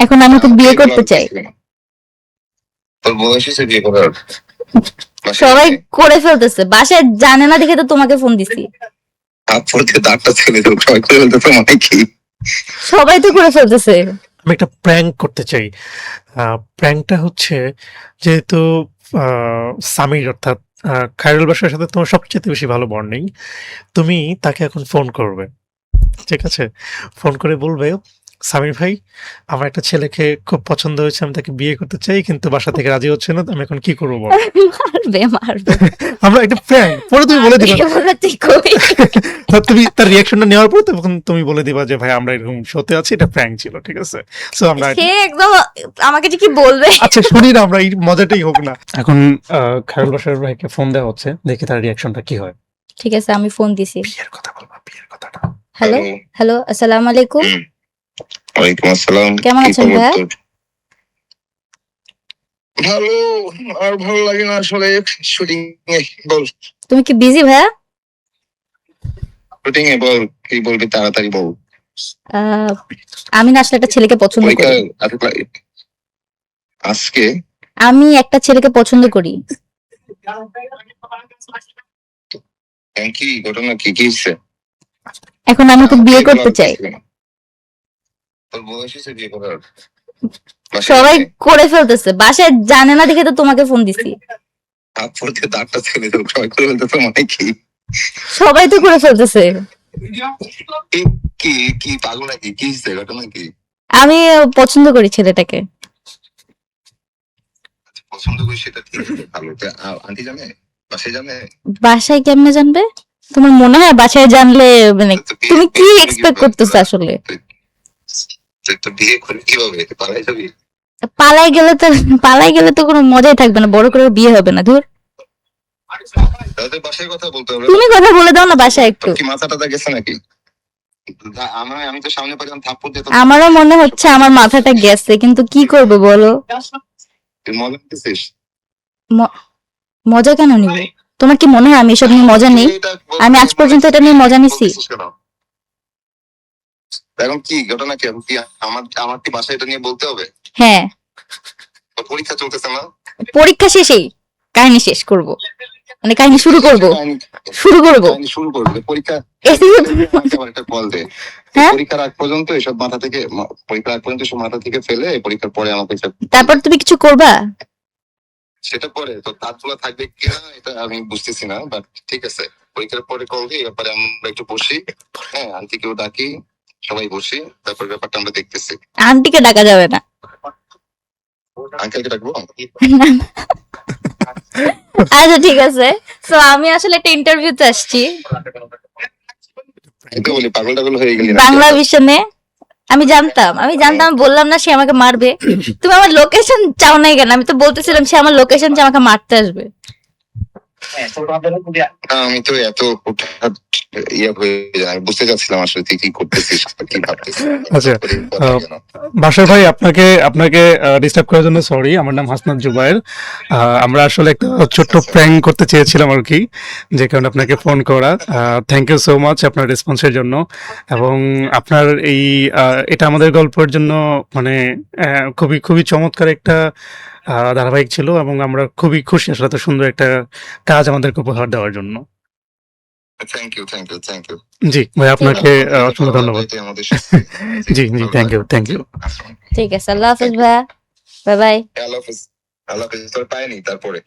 এখন আমি তো বিয়ে করতে চাই। তোর বয়স হয়েছে বিয়ে করার? সবাই করে ফেলতেছে, বাসায় জানে না দেখে তো তোমাকে ফোন দিছি। দাঁতটা ছেলে তো সবাই করে ফেলতেছে মানে কি? সবাই তো করে ফেলতেছে। আমি একটা প্র্যাঙ্ক করতে চাই। প্র্যাঙ্কটা হচ্ছে, যেহেতু সামির অর্থাৎ খায়রুল বাসার সাথে তোমার সবচেয়ে বেশি ভালো বন্ডিং, তুমি তাকে এখন ফোন করবে, ঠিক আছে? ফোন করে বলবে, সামির ভাই, আমার একটা ছেলেকে খুব পছন্দ হয়েছে, আমি তাকে বিয়ে করতে চাই, কিন্তু বাসা থেকে রাজি হচ্ছে না, আমি এখন কি করবো বল? মারবে আমরা একটা প্র্যাঙ্ক, পরে তুমি বলে দিবা। তুমি তার রিয়াকশনটা নেওয়ার পর তখন তুমি বলে দিবা যে ভাই আমরা এরকম শোতে আছি, এটা প্র্যাঙ্ক ছিল, ঠিক আছে? সো আমরা সে একদম আমাকে যে কি বলবে। আচ্ছা শুনি না, আমরা এই মজাটাই হোক না। এখন খায়রুল বাসার ভাইকে ফোন দেওয়া হচ্ছে, দেখি তার রিয়াকশনটা কি হয়। ঠিক আছে, আমি ফোন দিছি। বিয়ের কথা বলবা, বিয়ের কথাটা। হ্যালো হ্যালো, আসসালামু আলাইকুম। ওয়ালাইকুম আসসালাম। কেমন আছেন ভাইয়া? ভালো। আর ভালো লাগে না আসলে শুটিং এ। বল তুমি কি বিজি ভাইয়া? শুটিং এ বল, কি বলবি তাড়াতাড়ি বল। আমি না আসলে একটা ছেলেকে পছন্দ করি। আজকে আমি একটা ছেলেকে পছন্দ করি। কি ঘটনা, কি কি হচ্ছে? এখন আমি তো biye করতে চাই। তোর বয়স হয়েছে বিয়ে করার? সবাই করে ফেলতেছে, বাসায় জানে না দেখে তো তোমাকে ফোন দিছি। দাঁতটা ছেলে তো সবাই করে ফেলতেছে মানে কি? সবাই তো করে ফেলতেছে। কি কি পাগল নাকি? কি হচ্ছে ঘটনা কি? আমি পছন্দ করি ছেলেটাকে। পছন্দ করি সেটা ঠিক আছে, ভালো। আন্টি জানে? বাসায় জানে? বাসায় কেমনে জানবে? তোমার মনে হয় বাসায় জানলে মানে তুমি কি এক্সপেক্ট করতেছো আসলে? তো বিয়ে করে কিভাবে পালাই যাবি? পালাই গেলে তো কোনো মজাই থাকবে না, বড় করে বিয়ে হবে না। ধুর, তাদের বাসায় কথা বলতে হবে। তুমি কথা বলে দাও না বাসায় একটু। কি মাথাটা গেছে নাকি? আমি তো সামনে পেলাম থাপ্পড় দিতে। আমারও মনে হচ্ছে আমার মাথাটা গেছে, কিন্তু কি করবে বলো? তুই মজা নিতেছিস? মজা কেন নিব? তোমার কি মনে হয় আমি এসব নিয়ে মজা নেই? আমি আজ পর্যন্ত এটা নিয়ে মজা নিছি। এখন কি ঘটনা, কি কি আমার কি বাসায় এটা নিয়ে বলতে হবে? হ্যাঁ, পরীক্ষা চলতেছে না? পরীক্ষা শেষেই কাহিনী শেষ করব, মানে কাহিনী শুরু করব। শুরু করবে পরীক্ষা। আমার একটা কল দে। পরীক্ষার আগ পর্যন্ত এসব মাথা থেকে, পরীক্ষার আগ পর্যন্ত সব মাথা থেকে ফেলে পরীক্ষার পরে আমাকে। তারপর তুমি কিছু করবা? সেটা পরে তো দাঁতগুলো থাকবে কিনা এটা আমি বুঝতেছি না, বাট ঠিক আছে। পরীক্ষার পরে কল দিয়ে ব্যাপারে আমরা একটু বসি। হ্যাঁ, আন্টিকেও ডাকি, সবাই বসি, তারপর ব্যাপারটা আমরা দেখতেছি। আন্টিকে ডাকা যাবে না। আঙ্কেলকে ডাকবো? আচ্ছা ঠিক আছে। তো আমি আসলে একটা ইন্টারভিউতে আসছি বলি পাগল টাগল হয়ে গেলি বাংলা ভিশনে। আমি জানতাম, বললাম না সে আমাকে মারবে। তুমি আমার লোকেশন চাও নাই কেন? আমি তো বলতেছিলাম সে আমার লোকেশন চাই, আমাকে মারতে আসবে। আমি তো এত হয়ে যায়, আমি বুঝতে চাচ্ছিলাম আসলে তুই কি করতেছিস, কি ভাবতেছিস। আচ্ছা, বাসার ভাই, আপনাকে ডিস্টার্ব করার জন্য সরি। আমার নাম হাসনাত জুবায়ের। আমরা আসলে একটা ছোট্ট প্র্যাঙ্ক করতে চেয়েছিলাম আর কি, যে কারণে আপনাকে ফোন করা। থ্যাংক ইউ সো মাচ আপনার রেসপন্সের জন্য, এবং আপনার এই এটা আমাদের গল্পের জন্য মানে খুবই খুবই চমৎকার একটা ধারাবাহিক ছিল, এবং আমরা খুবই খুশি আসলে এত সুন্দর একটা কাজ আমাদেরকে উপহার দেওয়ার জন্য। Thank you. জি ভাই, আপনাকে অসংখ্য ধন্যবাদ। জি জি, থ্যাংক ইউ। ঠিক আছে, আল্লাহ হাফেজ ভাইয়া, বাই বাই। আল্লাহ হাফেজ। তোর পাইনি তারপরে